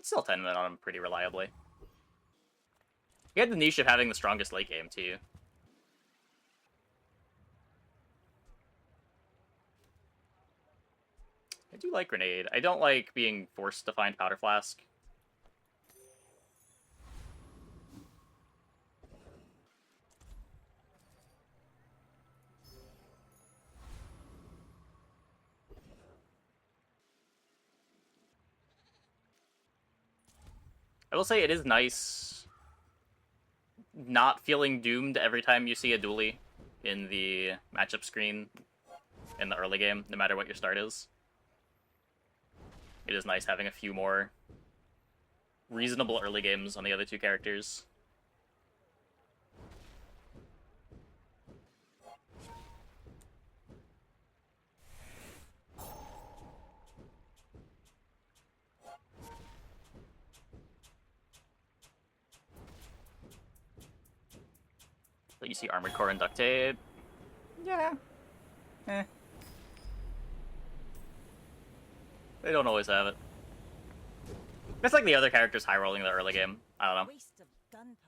could still 10-man on him pretty reliably. He had the niche of having the strongest late game, too. I do like Grenade. I don't like being forced to find Powder Flask. I will say it is nice not feeling doomed every time you see a dually in the matchup screen in the early game, no matter what your start is. It is nice having a few more reasonable early games on the other two characters. But you see Armored Core and Duct Tape. Yeah. Eh. They don't always have it. It's like the other characters high rolling in the early game. I don't know. Waste of gunpowder.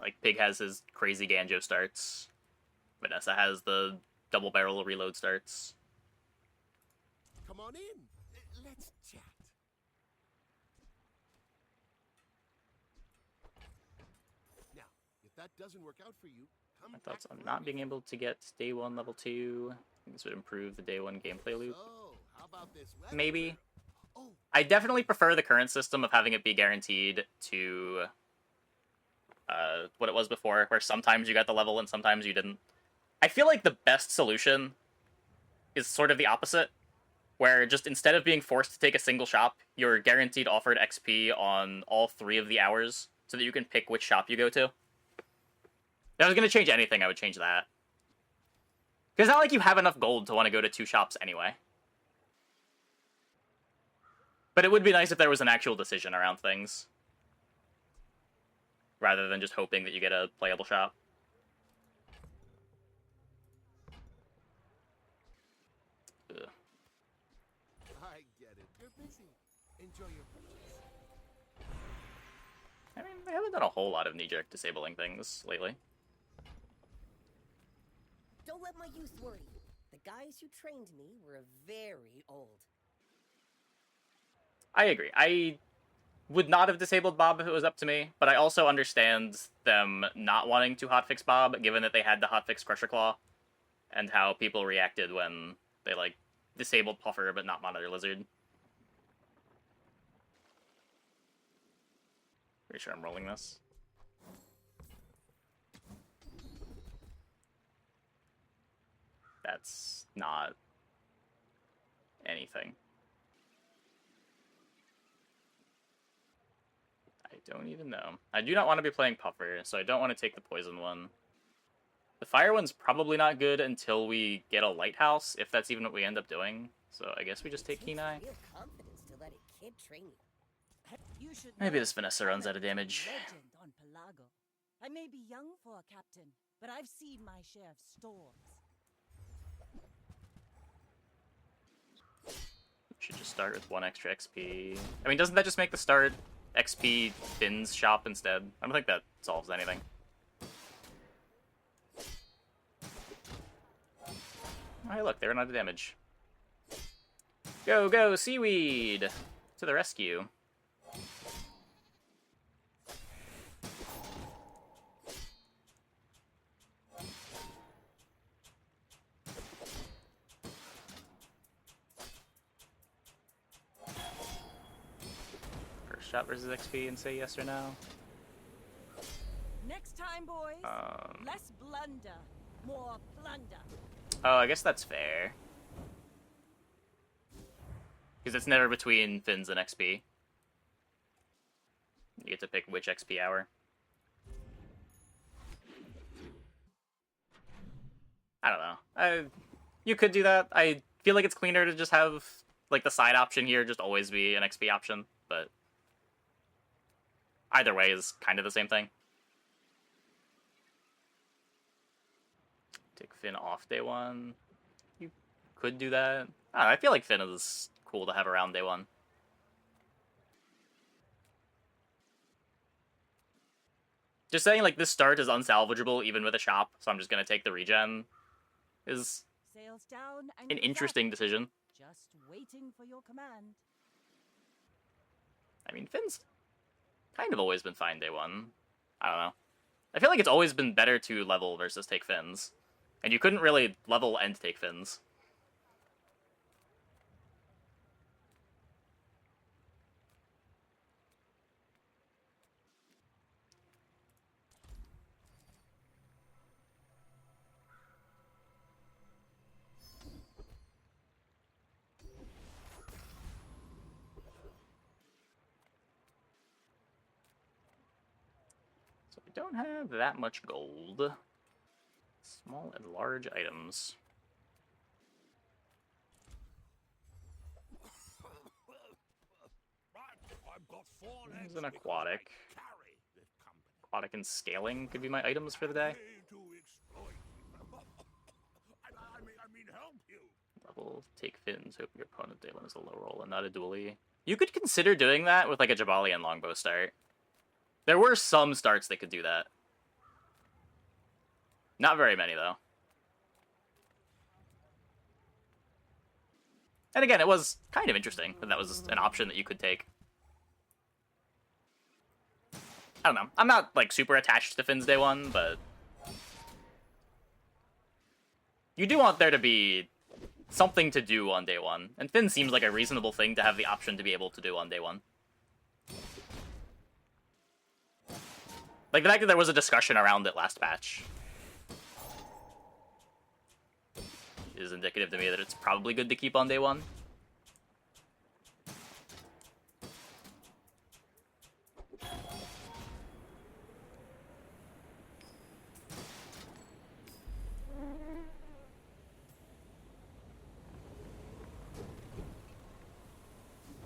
Like, Pig has his crazy Ganjo starts. Vanessa has the double barrel reload starts. Come on in. Let's chat. Now, if that doesn't work out for you, come My thoughts back on for not me. being able to get day 1 level 2. I think this would improve the day 1 gameplay loop. So, how about this weather? Maybe. Oh, I definitely prefer the current system of having it be guaranteed to what it was before, where sometimes you got the level and sometimes you didn't. I feel like the best solution is sort of the opposite, where just instead of being forced to take a single shop, you're guaranteed offered XP on all 3 of the hours so that you can pick which shop you go to. If I was going to change anything, I would change that. Because it's not like you have enough gold to want to go to 2 shops anyway. But it would be nice if there was an actual decision around things, rather than just hoping that you get a playable shop. Ugh. I get it. You're busy. Enjoy your purchase. I mean, they haven't done a whole lot of knee-jerk disabling things lately. Don't let my youth worry you. The guys who trained me were very old. I agree. I would not have disabled Bob if it was up to me, but I also understand them not wanting to hotfix Bob, given that they had to hotfix Crusher Claw, and how people reacted when they, like, disabled Puffer but not Monitor Lizard. Pretty sure I'm rolling this. That's not anything. I don't even know. I do not want to be playing Puffer, so I don't want to take the poison one. The fire one's probably not good until we get a lighthouse, if that's even what we end up doing. So I guess we just take Kenai. Real confidence to let a kid train you. You should Maybe know this Vanessa runs out of damage. legend on Pelago. I may be young for a captain, but I've seen my share of storms. Should just start with 1 extra XP. I mean, doesn't that just make the start XP Finn's shop instead? I don't think that solves anything. Alright, look, they're not out of damage. Go, go, Seaweed! To the rescue. First shot versus XP and say yes or no. Next time, boys, less blunder, more plunder. Oh, I guess that's fair. Because it's never between Finns and XP. You get to pick which XP hour. I don't know. You could do that. I feel like it's cleaner to just have, like, the side option here just always be an XP option, but either way is kind of the same thing. Take Finn off day one. You could do that. I don't know, I feel like Finn is cool to have around day one. Just saying, like, this start is unsalvageable even with a shop, so I'm just gonna take the regen is Sails down and an goes up. interesting decision. Just waiting for your command. I mean, Finn's kind of always been fine day one. I don't know. I feel like it's always been better to level versus take Finns. And you couldn't really level and take Finns. So we don't have that much gold. Small and large items. There's an aquatic. Aquatic and scaling could be my items for the day. Level, take Finns, hope your opponent day one is a low roll and not a dually. You could consider doing that with like a Jabalian longbow start. There were some starts that could do that. Not very many, though. And again, it was kind of interesting that that was an option that you could take. I don't know. I'm not, like, super attached to Finn's day one, but you do want there to be something to do on day one. And Finn seems like a reasonable thing to have the option to be able to do on day one. Like, the fact that there was a discussion around it last patch is indicative to me that it's probably good to keep on day one.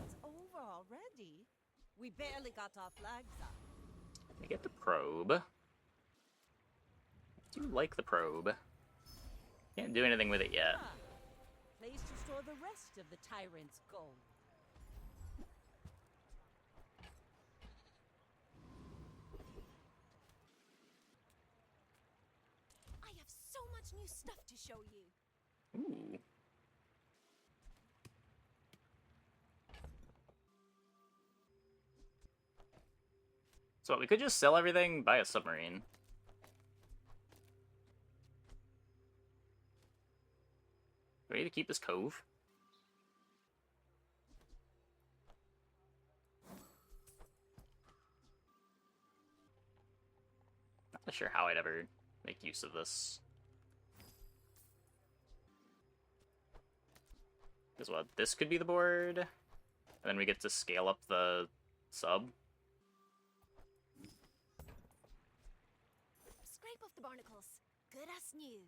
It's over already. We barely got our flags up. I get the probe. I do like the probe. Can't do anything with it yet. Ah, place to store the rest of the tyrant's gold. I have so much new stuff to show you. Ooh. So we could just sell everything, buy a submarine. Ready to keep this cove? Not sure how I'd ever make use of this. Because what, this could be the board, and then we get to scale up the sub. Scrape off the barnacles. Good as new.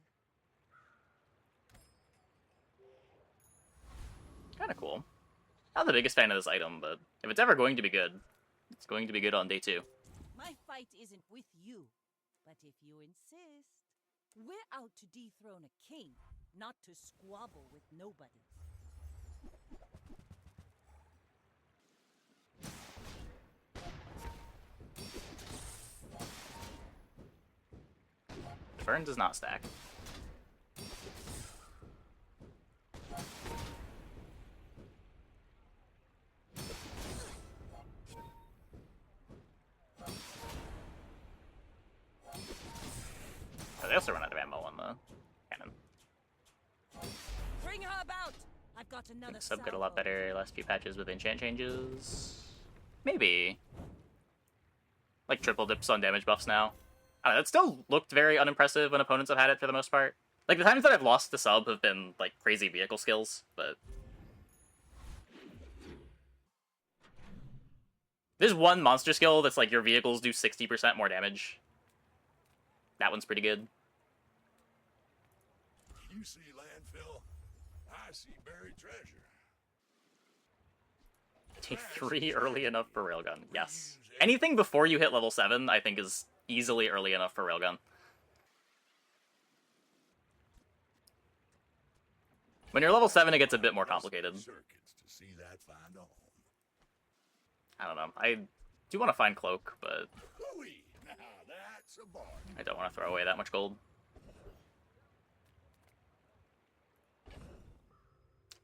Kind of cool. Not the biggest fan of this item, but if it's ever going to be good, it's going to be good on day 2. My fight isn't with you, but if you insist, we're out to dethrone a king, not to squabble with nobody. Burn does not stack. Oh, they also run out of ammo on the cannon. Bring her about! I've got I another think sub got a lot salvo. better last few patches with enchant changes. Maybe. Like triple dips on damage buffs now. I don't know, it still looked very unimpressive when opponents have had it for the most part. Like, the times that I've lost to sub have been, like, crazy vehicle skills, but there's one monster skill that's like your vehicles do 60% more damage. That one's pretty good. You see landfill, I see buried treasure. Take 3 early enough for railgun. Yes. Anything before you hit level 7, I think, is easily early enough for railgun. When you're level 7, it gets a bit more complicated. Circuits to see that find a home. I don't know. I do want to find Cloak, but Hooey! Now that's a bargain. I don't want to throw away that much gold.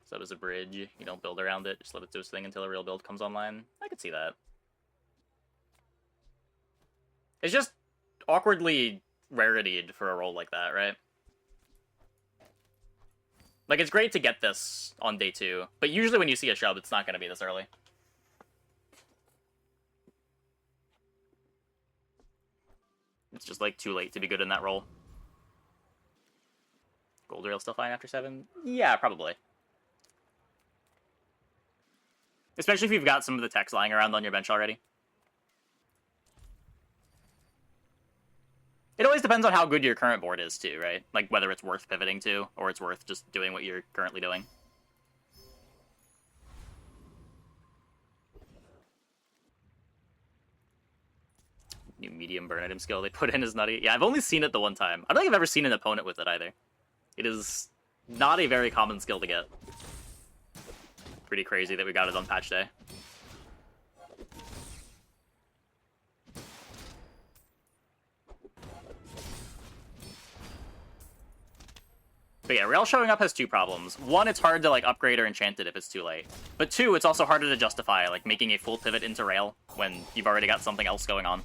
So as a bridge, you don't build around it, just let it do its thing until a real build comes online. I could see that. It's just awkwardly rarityed for a role like that, right? Like, it's great to get this on day 2, but usually when you see a shub, it's not going to be this early. It's just, like, too late to be good in that role. Gold rail still fine after 7? Yeah, probably. Especially if you've got some of the techs lying around on your bench already. It always depends on how good your current board is, too, right? Like, whether it's worth pivoting to, or it's worth just doing what you're currently doing. New medium burn item skill they put in is nutty. Yeah, I've only seen it the one time. I don't think I've ever seen an opponent with it, either. It is not a very common skill to get. Pretty crazy that we got it on patch day. But yeah, rail showing up has 2 problems. One, it's hard to like upgrade or enchant it if it's too late. But 2, it's also harder to justify like making a full pivot into rail when you've already got something else going on.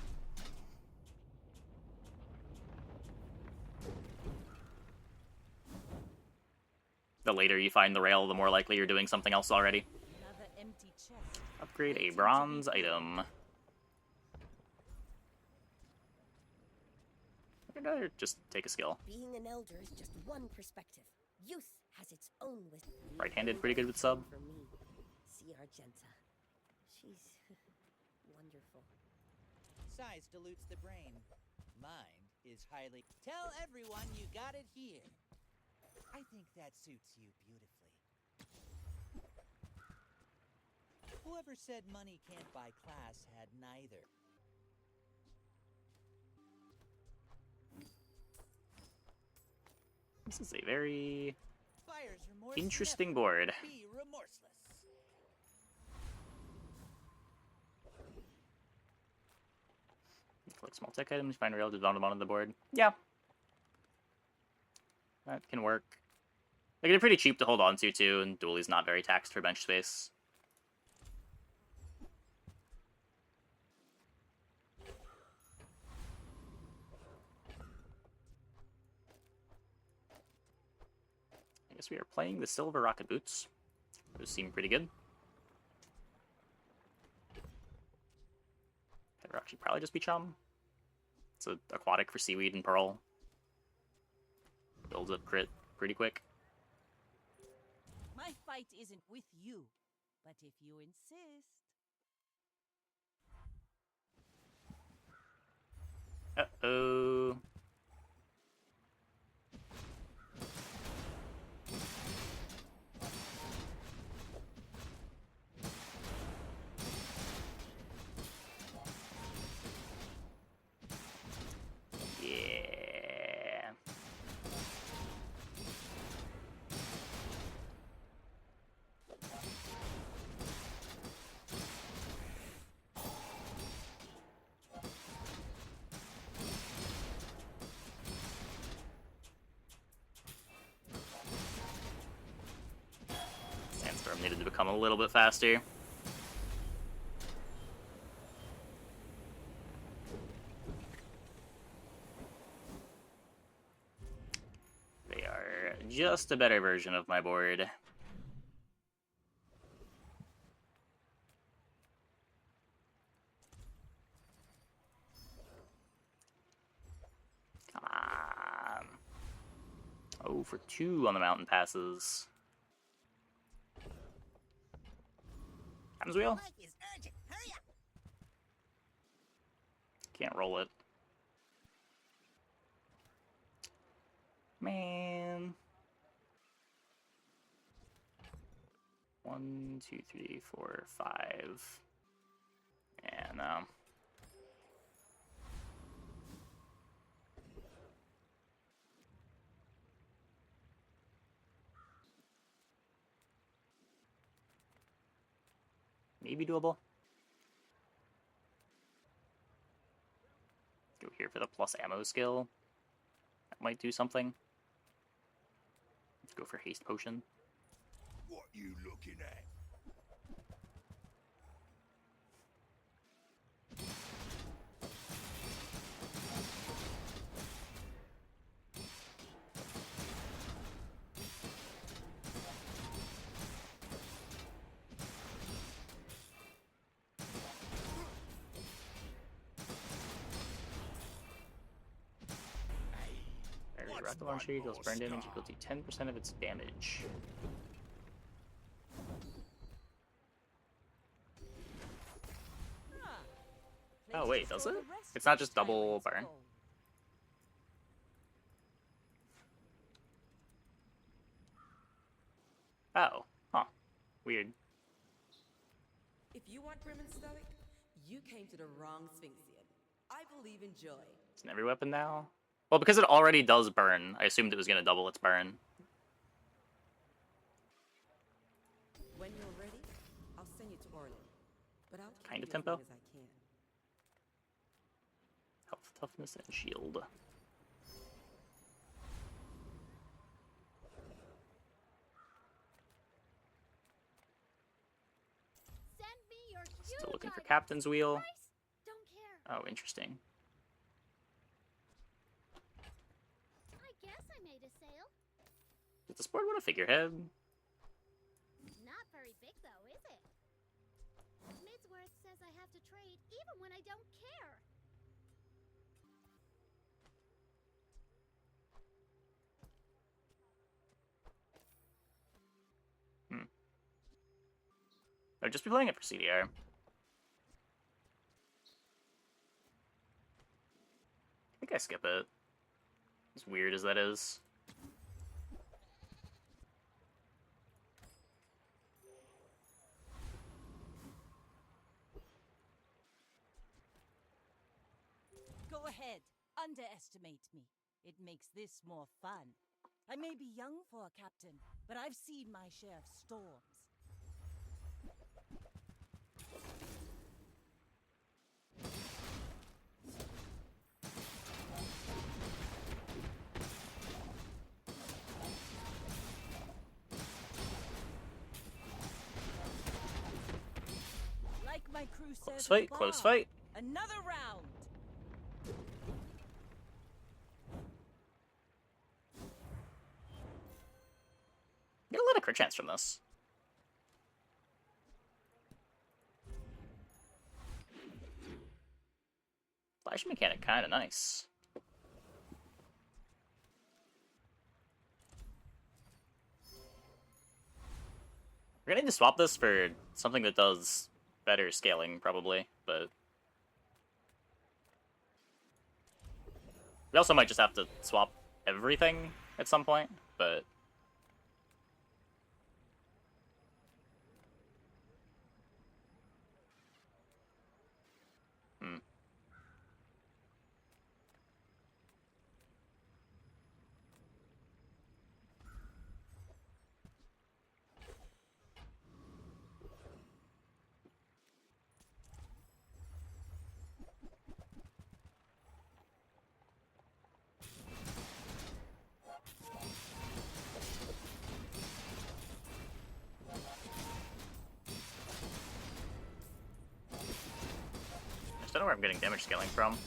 The later you find the rail, the more likely you're doing something else already. Another empty chest. Upgrade a bronze item. Or just take a skill. Being an elder is just one perspective. Youth has its own wisdom. Right-handed, pretty good with sub. For me, see Argenta. She's wonderful. Size dilutes the brain. Mind is highly... Tell everyone you got it here. I think that suits you beautifully. Whoever said money can't buy class had neither. This is a very Buyer's remorse interesting never board. Be remorseless. Collect small tech items, find rail to down the bottom of the board. Yeah. That can work. Like, they're pretty cheap to hold on to, too, and Duely's not very taxed for bench space. I guess we are playing the Silver Rocket Boots. Those seem pretty good. Pedrock should probably just be Chum. It's an aquatic for Seaweed and Pearl. Builds up crit pretty quick. My fight isn't with you, but if you insist. Uh-oh. Yeah. Sandstorm needed to become a little bit faster. They are just a better version of my board. Come on. Oh, for 2 on the mountain passes. Adam's wheel? Work is urgent. Hurry up. Can't roll it. Man. 1, 2, 3, 4, 5. Yeah, no. maybe doable. Go here for the plus ammo skill. That might do something. Let's go for haste potion. What you looking at? Rocket launcher deals burn damage equal to 10% of its damage. Oh wait, does it? It's not just double burn? Oh, huh. Weird. If you want grim and stoic, you came to the wrong Sphinxian. I believe in joy. It's in every weapon now? Well, because it already does burn, I assumed it was going to double its burn. When you're ready, I'll send you to Orlin. But I'll keep Kinda you tempo. as long as I can. Health, toughness, and shield. Send me your Still looking for Unitard. Captain's Wheel. Price? Don't care. Oh, interesting. I guess I made a sale. Does the sport want a figurehead? Not very big though, is it? Midsworth says I have to trade even when I don't care. I'd just be playing it for CDR. I think I skip it. As weird as that is. Go ahead, underestimate me. It makes this more fun. I may be young for a captain, but I've seen my share of storms. Like my crew says, Close fight, close Bazaar. fight. Another round. Get a lot of crit chance from this. Flash mechanic kinda nice. We're gonna need to swap this for something that does better scaling, probably, but... We also might just have to swap everything at some point, but... I don't know where I'm getting damage scaling from.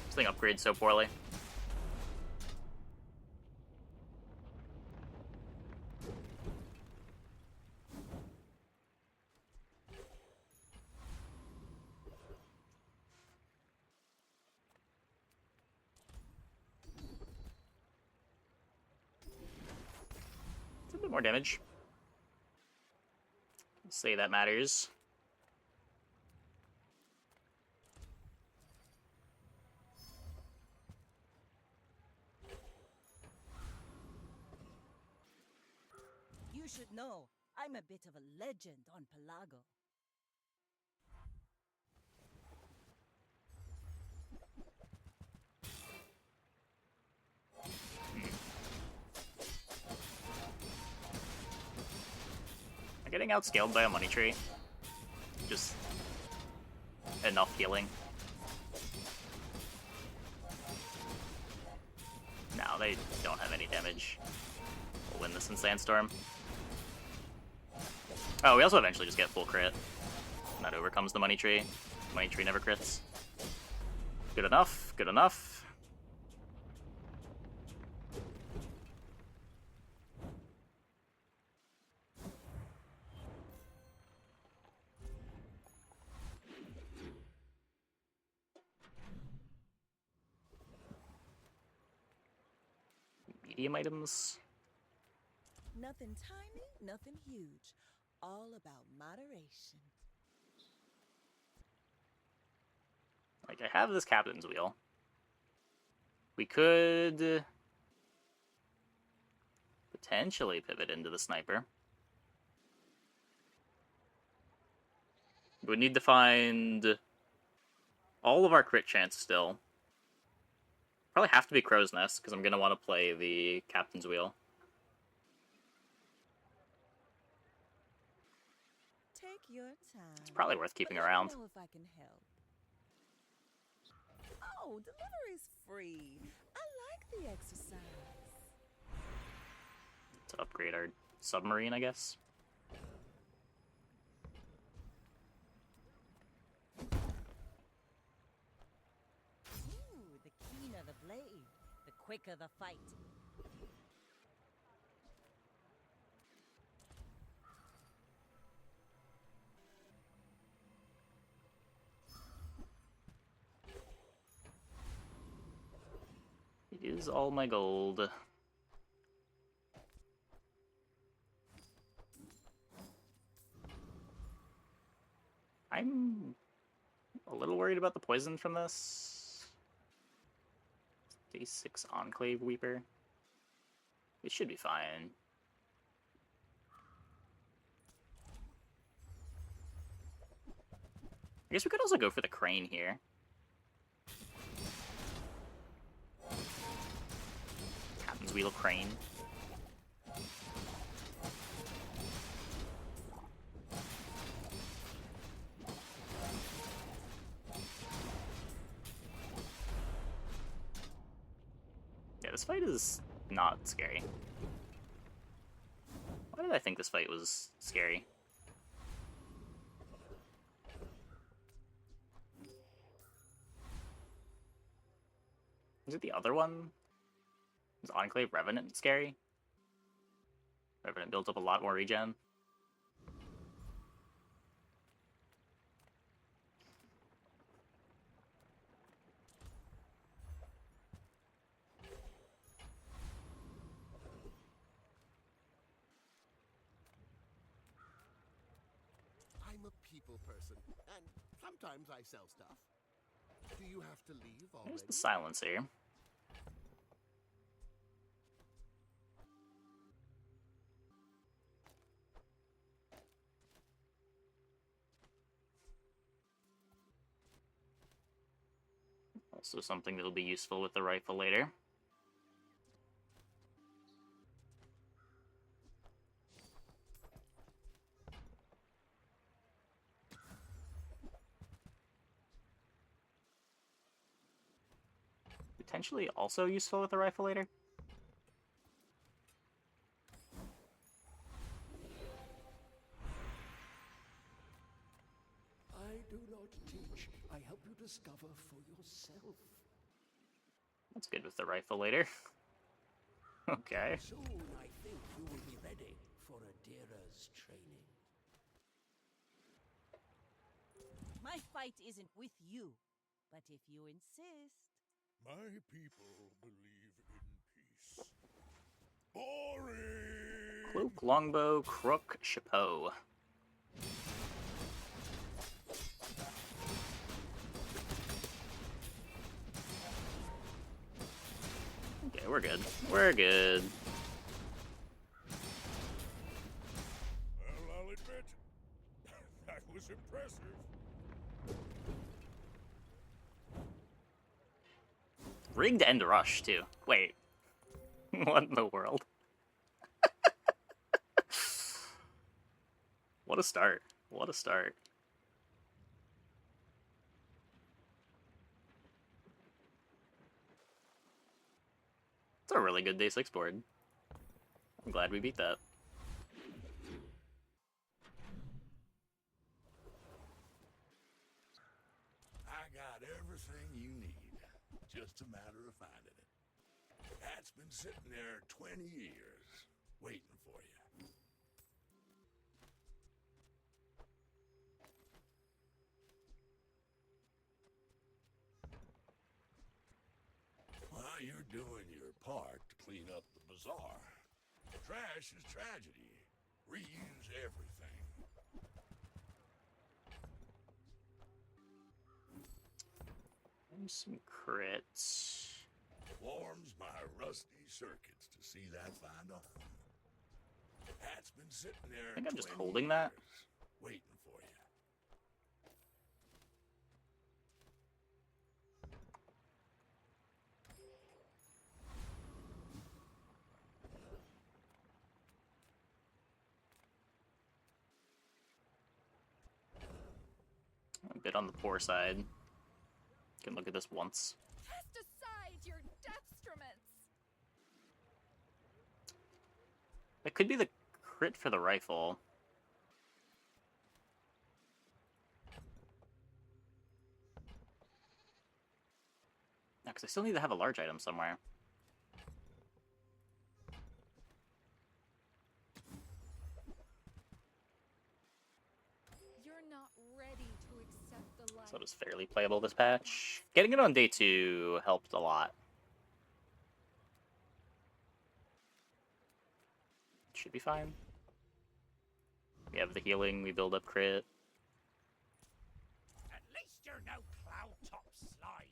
This thing upgrades so poorly. It's a bit more damage. Let's say that matters. You should know, I'm a bit of a legend on Pelago. getting outscaled by a money tree. Just enough healing. No, they don't have any damage. We'll win this in Sandstorm. Oh, we also eventually just get full crit. And that overcomes the money tree. Money tree never crits. Good enough, good enough. Medium items. Nothing tiny, nothing huge. All about moderation. Like, I have this captain's wheel. We could potentially pivot into the sniper. We would need to find all of our crit chance still. Probably have to be Crow's Nest, because I'm going to want to play the captain's wheel. Take your time. It's probably worth keeping But let me around. know if I can help. Oh, delivery's free. I like the exercise. To upgrade our submarine, I guess. Ooh, the keener the blade, the quicker the fight. It is all my gold. I'm a little worried about the poison from this. Day 6 Enclave Weeper. It should be fine. I guess we could also go for the crane here. Captain's Wheel Crane. Yeah, this fight is not scary. Why did I think this fight was scary? Is it the other one? Is Enclave Revenant scary? Revenant builds up a lot more regen. I'm a people person, and sometimes I sell stuff. Do you have to leave already? There's the silencer. Also something that'll be useful with the rifle later. Potentially also useful with the rifle later. I do not teach. I help you discover for yourself. That's good with the rifle later. Okay. Soon I think you will be ready for Adira's training. My fight isn't with you, but if you insist. My people believe in peace. Boring! Cloak, longbow, crook, chapeau. Okay, we're good. We're good. Well, I'll admit, that was impressive. Rigged end rush, too. Wait. What in the world? What a start. What a start. It's a really good day 6 board. I'm glad we beat that. I got everything you need. Just a matter of finding it. That's been sitting there 20 years, waiting for you. While you're doing your part to clean up the bazaar, trash is tragedy. Reuse everything. And some crits. Warms my rusty circuits to see that find a home. That's been sitting there. I think I'm just 20 holding that. years, waiting for you. A bit on the poor side. Can look at this once. Cast aside your destruments. That could be the crit for the rifle. No, because I still need to have a large item somewhere. You're not ready to accept the light. So it was fairly playable this patch. Getting it on day 2 helped a lot. Should be fine. We have the healing, we build up crit. At least you're no cloud top slime.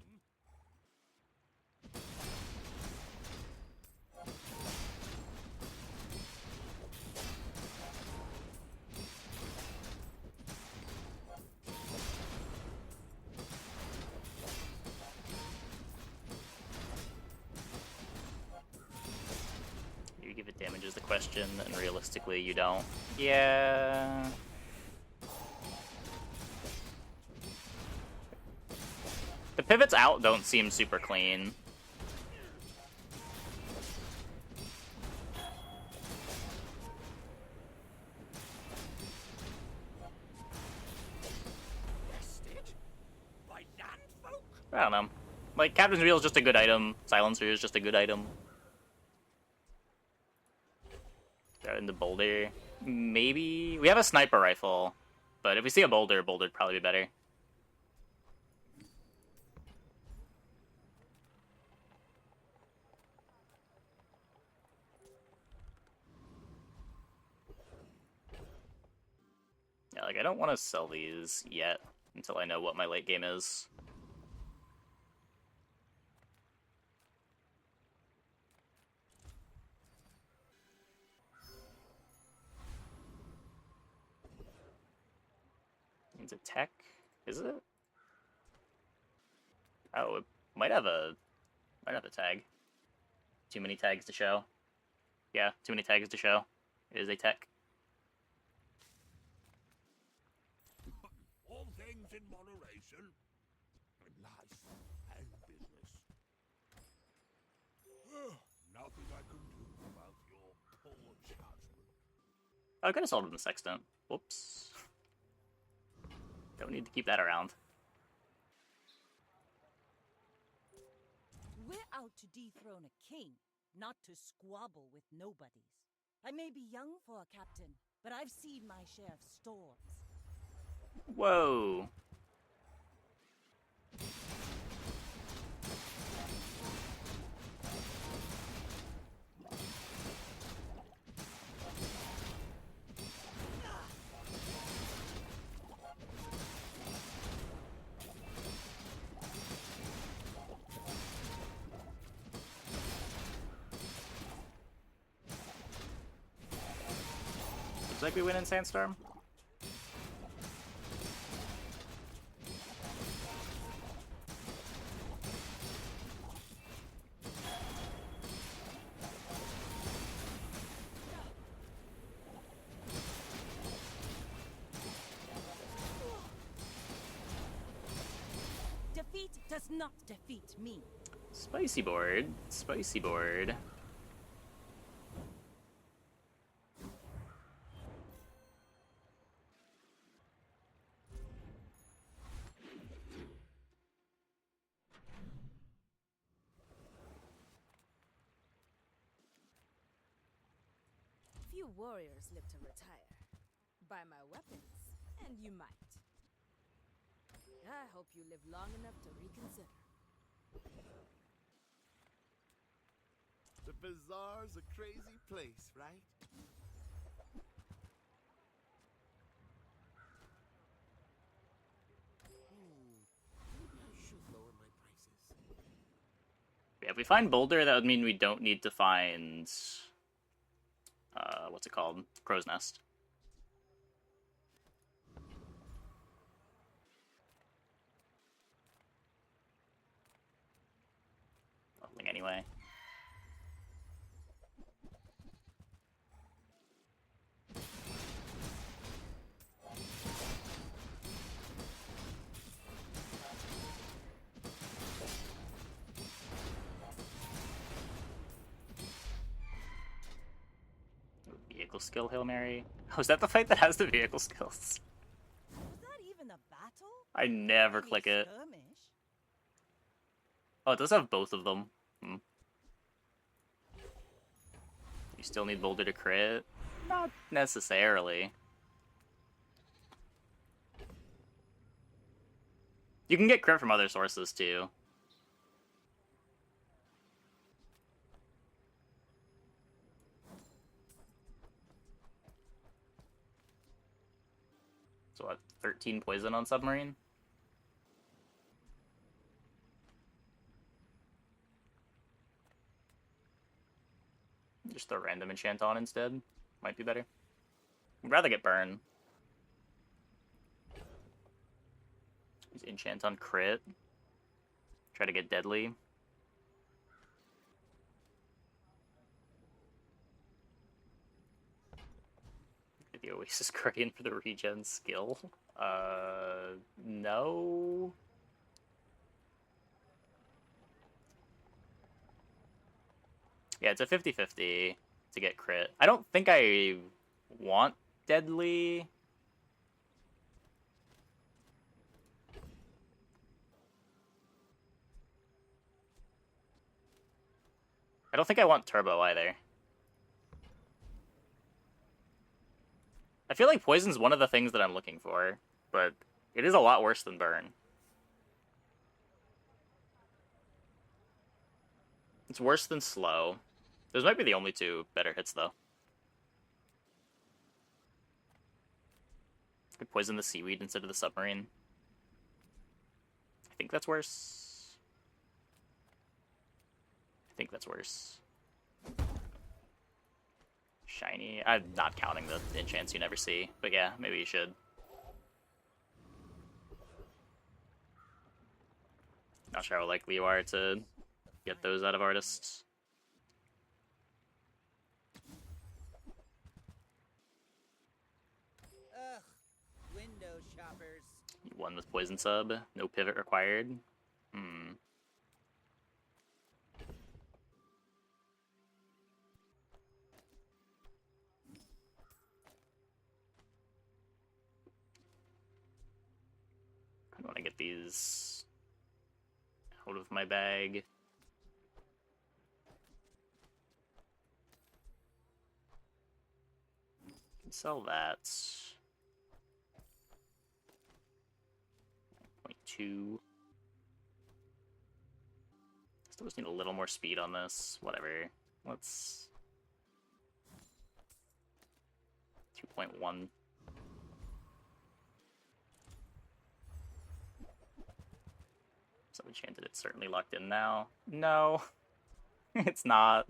You give it damage is the question, and realistically you don't. Yeah. The pivots out don't seem super clean. By land folk? I don't know. Like, Captain's Reel is just a good item. Silencer is just a good item. Throw in the boulder. Maybe... We have a sniper rifle. But if we see a boulder, boulder'd probably be better. Yeah, like, I don't want to sell these yet until I know what my late game is. It's a tech, is it? Oh, it might have a tag. Too many tags to show. Yeah, too many tags to show. It is a tech. All things in moderation. Life and business. Nothing I can do about your poor judgment. Oh, I could have sold him the sextant. Whoops. Don't need to keep that around. We're out to dethrone a king, not to squabble with nobodies. I may be young for a captain, but I've seen my share of storms. Whoa. Looks like we win in Sandstorm. us not defeat me. Spicy board. Spicy board. Few warriors live to retire. Buy my weapons, and you might. I hope you live long enough to reconsider. The Bazaar's a crazy place, right? Maybe I should lower my prices. Yeah, if we find Boulder, that would mean we don't need to find... what's it called? Crow's Nest. Nothing anyway. Vehicle skill, Hail Mary. Oh, is that the fight that has the vehicle skills? Was that even a battle? I never Maybe a click it. skirmish? Oh, it does have both of them. Hmm. You still need Boulder to crit? Not necessarily. You can get crit from other sources, too. So what, 13 poison on Submarine? Just throw random enchant on instead. Might be better. I'd rather get burn. Use enchant on crit. Try to get deadly. The Oasis Guardian for the regen skill. No. Yeah, it's a 50-50 to get crit. I don't think I want deadly. I don't think I want turbo either. I feel like poison's one of the things that I'm looking for, but it is a lot worse than burn. It's worse than slow. Those might be the only two better hits, though. Could poison the seaweed instead of the submarine. I think that's worse. I think that's worse. Shiny. I'm not counting the enchants you never see, but yeah, maybe you should. Not sure how likely you are to get those out of artists. Ugh, window shoppers. You won with poison sub. No pivot required. I want to get these out of my bag. Can sell that. 0.2. Still just need a little more speed on this. Whatever. Let's 2.1. So enchanted, it's certainly locked in now. No, it's not.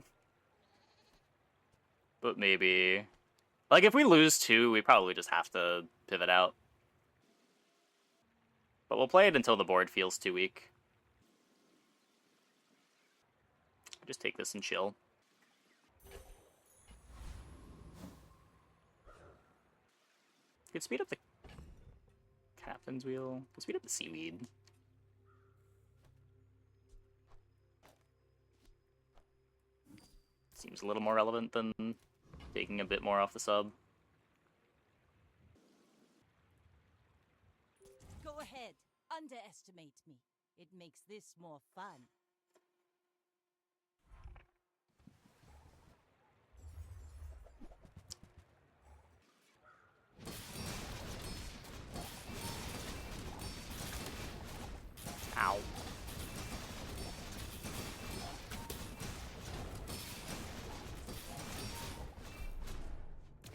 But maybe. Like, if we lose 2, we probably just have to pivot out. But we'll play it until the board feels too weak. Just take this and chill. Could speed up the captain's wheel. Could speed up the seaweed. Seems a little more relevant than taking a bit more off the sub. Go ahead. Underestimate me. It makes this more fun. Ow.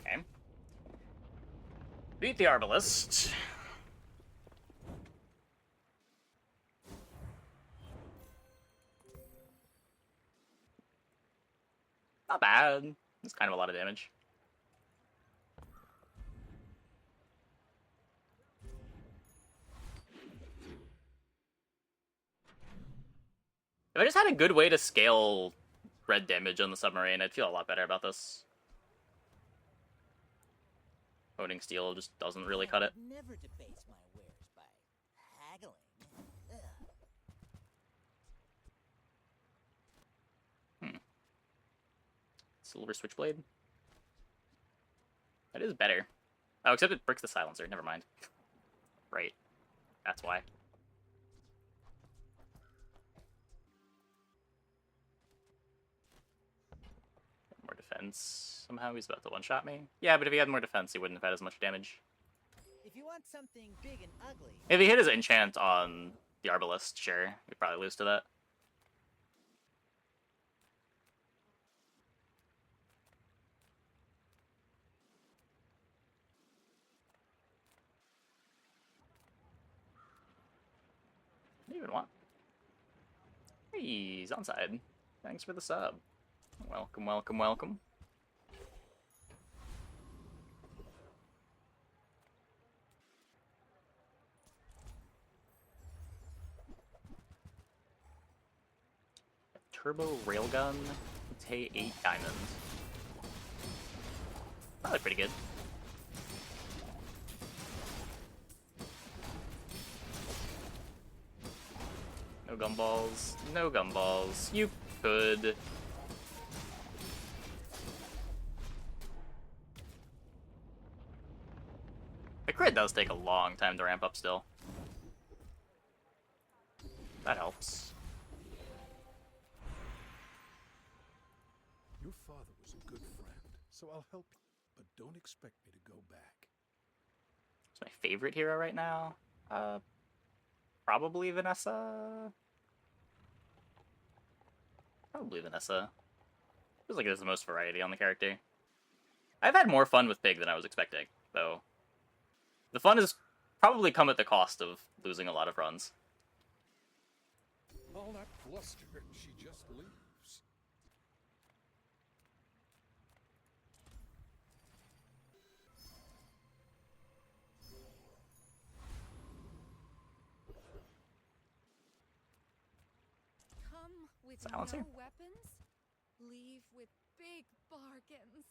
Okay. Beat the Arbalist. Not bad. It's kind of a lot of damage. If I just had a good way to scale red damage on the Submarine, I'd feel a lot better about this. Owning steel just doesn't really cut it. Never debase my wares by haggling. Ugh. Silver Switchblade? That is better. Oh, except it bricks the silencer. Never mind. Right. That's why. More defense. Somehow he's about to one-shot me. Yeah, but if he had more defense, he wouldn't have had as much damage. If you want something big and ugly... If he hit his enchant on the Arbalist, sure. He'd probably lose to that. What do you even want? Hey, he's onside. Thanks for the sub. Welcome, welcome, welcome. Turbo Railgun, Tay 8 diamonds. Probably pretty good. No gumballs. No gumballs. You could. The crit does take a long time to ramp up still. That helps. Your father was a good friend, so I'll help you, but don't expect me to go back. It's my favorite hero right now. Probably Vanessa. Probably Vanessa. Feels like there's the most variety on the character. I've had more fun with Pig than I was expecting, though. The fun has probably come at the cost of losing a lot of runs. All that bluster, she just leaves. Come with Silencer. no weapons, leave with big bargains.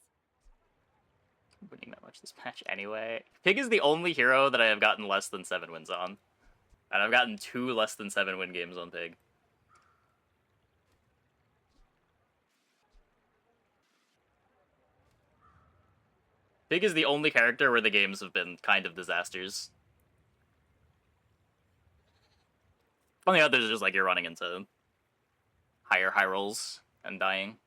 I'm winning that much this match anyway. Pig is the only hero that I have gotten less than 7 wins on. And I've gotten 2 less than 7 win games on Pig. Pig is the only character where the games have been kind of disasters. On the others, it's just like you're running into higher high rolls and dying.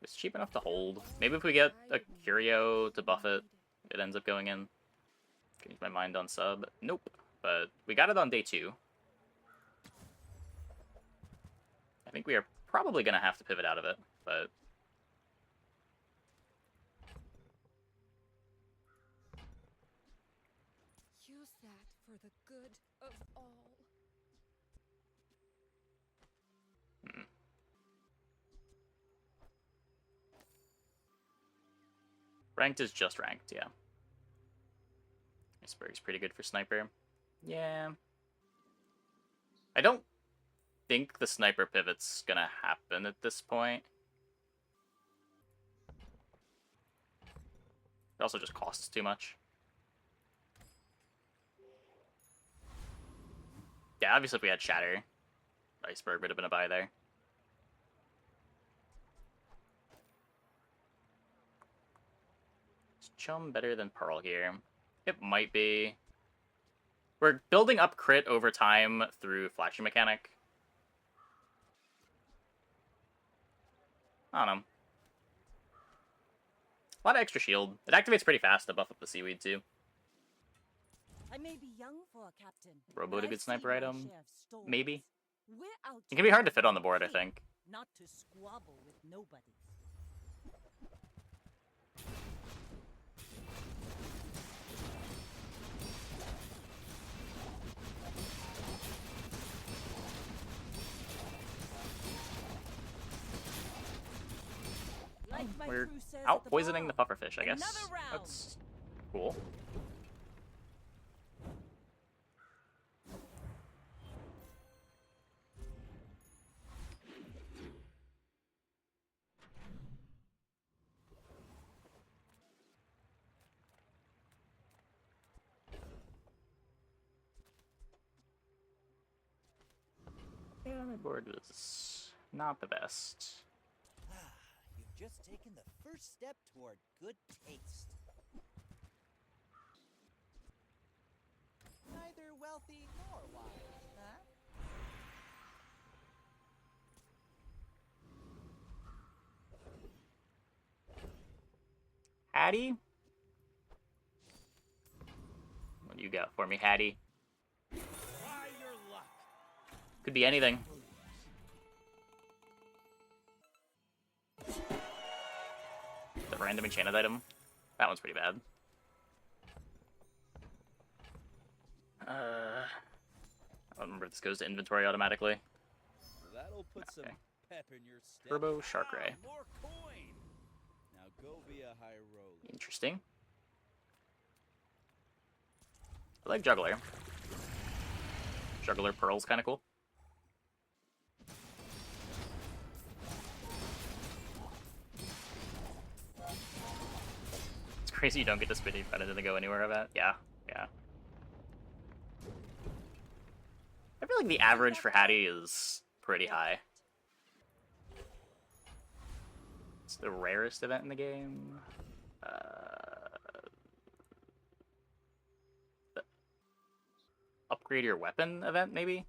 It's cheap enough to hold. Maybe if we get a Curio to buff it, it ends up going in. Change my mind on sub. Nope. But we got it on day 2. I think we are probably going to have to pivot out of it, but... Use that for the good of all. Ranked is just ranked, yeah. Iceberg's pretty good for sniper. Yeah. I don't think the sniper pivot's gonna happen at this point. It also just costs too much. Yeah, Yeah, obviously if we had Shatter, Iceberg would have been a buy there. Is Chum better than Pearl here? It might be. We're building up crit over time through Flashing Mechanic. I don't know. A lot of extra shield. It activates pretty fast to buff up the Seaweed, too. I may be young for a captain. Robo but a I've good seen sniper my item? share of storms. Maybe. We're out It can be hard to to fit on the board, I play, think. not to squabble with nobody. Like my We're crew says out at the poisoning the bar. pufferfish, I guess. Another round. That's cool. Yeah, my board was not the best. You've just taken the first step toward good taste. Neither wealthy nor wise, huh? Hattie? What do you got for me, Hattie? Try your luck. Could be anything. The random enchanted item? That one's pretty bad. I don't remember if this goes to inventory automatically. That'll put some Okay. pep in your step. Turbo Shark Ray. More coin. Now go be a high roller. Interesting. I like Juggler. Juggler Pearl's kind of cool. It's crazy you don't get to spin if that doesn't go anywhere of it. Yeah, yeah. I feel like the average for Hattie is pretty high. It's the rarest event in the game. The upgrade your weapon event, maybe?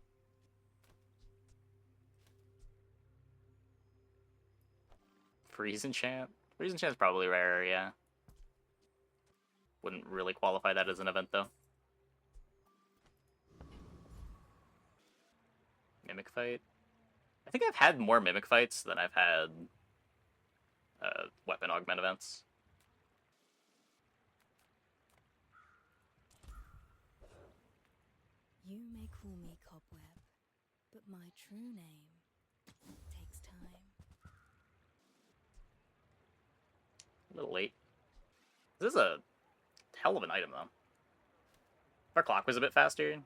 Freeze enchant? Freeze enchant's probably rarer, yeah. Wouldn't really qualify that as an event, though. Mimic fight? I think I've had more mimic fights than I've had weapon augment events. You may call me Cobweb, but my true name takes time. A little late. This is a hell of an item, though. If our clock was a bit faster...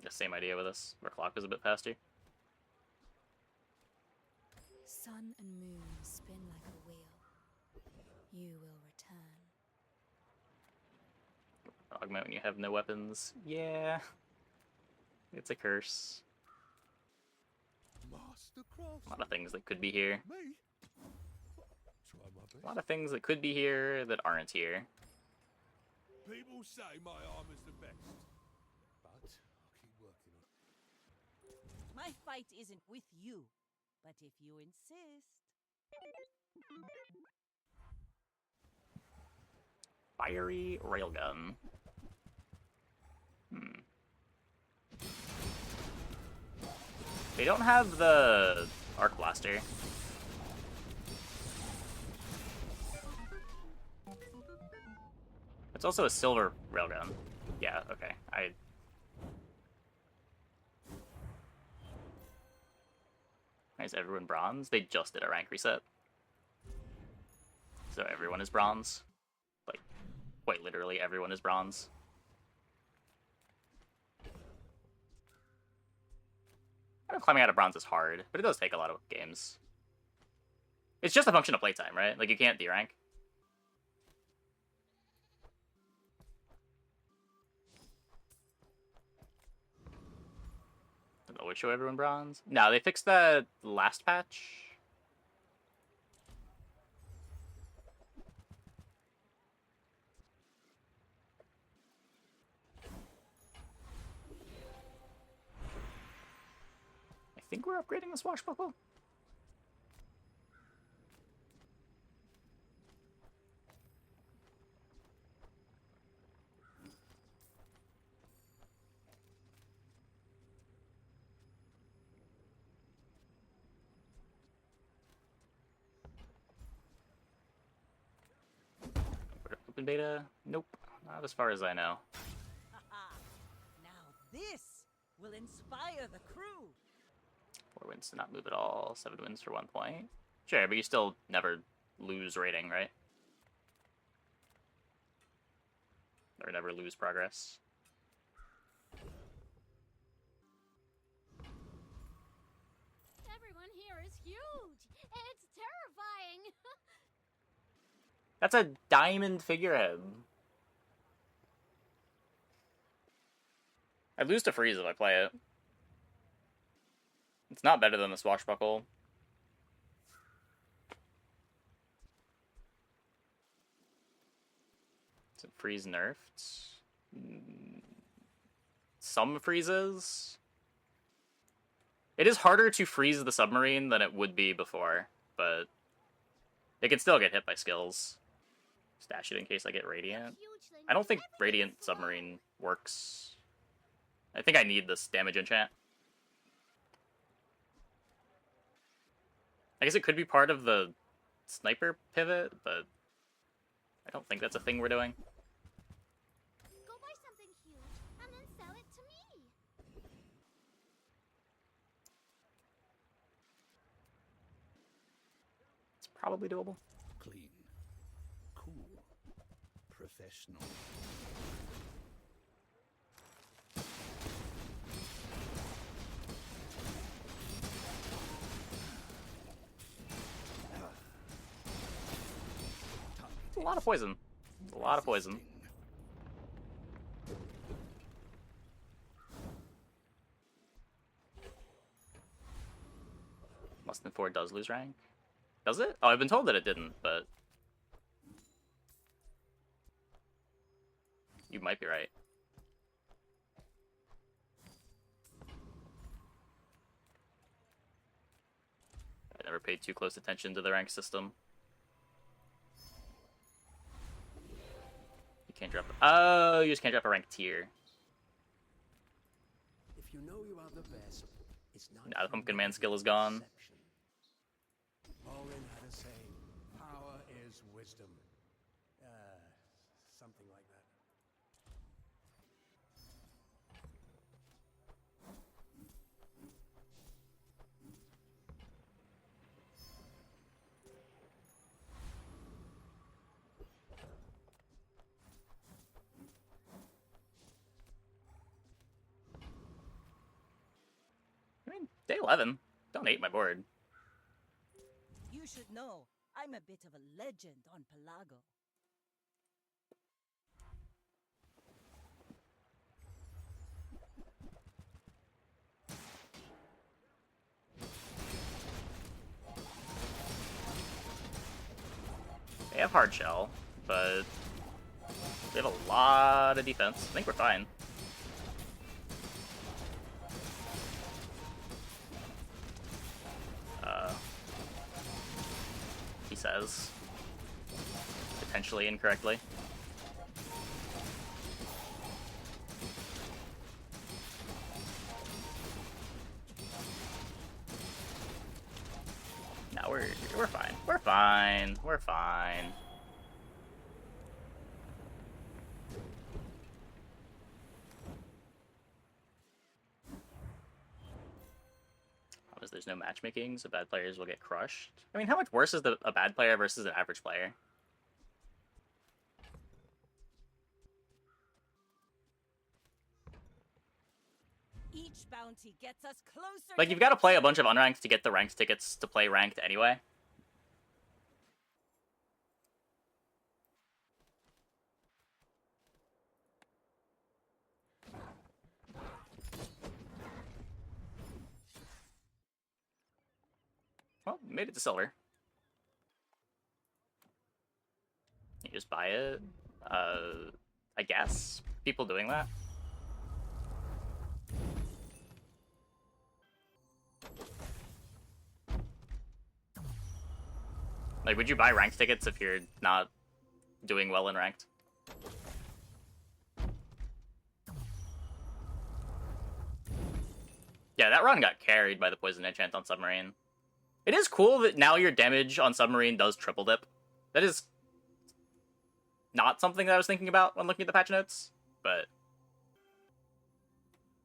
The same idea with this. If our clock was a bit faster. Sun and moon spin like a wheel. You will return. Augment when you have no weapons. Yeah. It's a curse. Master A lot of things that could be here. Me? Try my best. A lot of things that could be here that aren't here. People say my armor's the best. But I'll keep working on it. My fight isn't with you, but if you insist. Fiery railgun. They don't have the arc blaster. It's also a silver railgun. Yeah, okay. Why is everyone bronze? They just did a rank reset. So everyone is bronze. Like, quite literally everyone is bronze. I know climbing out of bronze is hard, but it does take a lot of games. It's just a function of playtime, right? Like, you can't D-rank. would show everyone bronze. No, they fixed that last patch. I think we're upgrading the swashbuckle. Open beta? Nope. Not as far as I know. Now this will inspire the crew. 4 wins to not move at all. 7 wins for 1 point. Sure, but you still never lose rating, right? Or never lose progress. Everyone here is huge. It's terrifying. That's a diamond figurehead. I lose to freeze if I play it. It's not better than the swashbuckle. Is it freeze nerfed? Some freezes. It is harder to freeze the submarine than it would be before, but it can still get hit by skills. Stash it in case I get Radiant. I don't think Radiant Submarine works. I think I need this damage enchant. I guess it could be part of the sniper pivot, but I don't think that's a thing we're doing. Go buy something huge and then sell it to me. It's probably doable. Clean, cool, professional. It's a lot of poison. It's a lot of poison. Less than 4 does lose rank. Does it? Oh, I've been told that it didn't, but you might be right. I never paid too close attention to the rank system. You can't drop. Oh, you just can't drop a rank tier. If you know you are the best, it's not Now the pumpkin man skill is gone. Orin had a saying, power is wisdom. Something like that. I mean, day 11. Don't hate my board. You should know, I'm a bit of a legend on Pelago. They have hard shell, but they have a lot of defense. I think we're fine. He says. Potentially incorrectly. No, we're fine. We're fine. We're fine. As there's no matchmaking, so bad players will get crushed. I mean, how much worse is a bad player versus an average player? Each bounty gets us closer. Like, you've got to play a bunch of unranked to get the ranked tickets to play ranked anyway. made it to silver. You just buy it. I guess people doing that. Like, would you buy ranked tickets if you're not doing well in ranked? Yeah, that run got carried by the poison enchant on Submarine. It is cool that now your damage on Submarine does triple dip. That is not something that I was thinking about when looking at the patch notes, but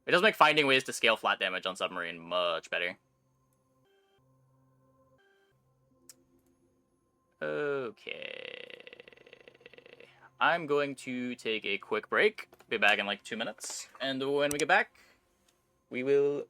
it does make finding ways to scale flat damage on Submarine much better. Okay. I'm going to take a quick break. Be back in like 2 minutes. And when we get back, we will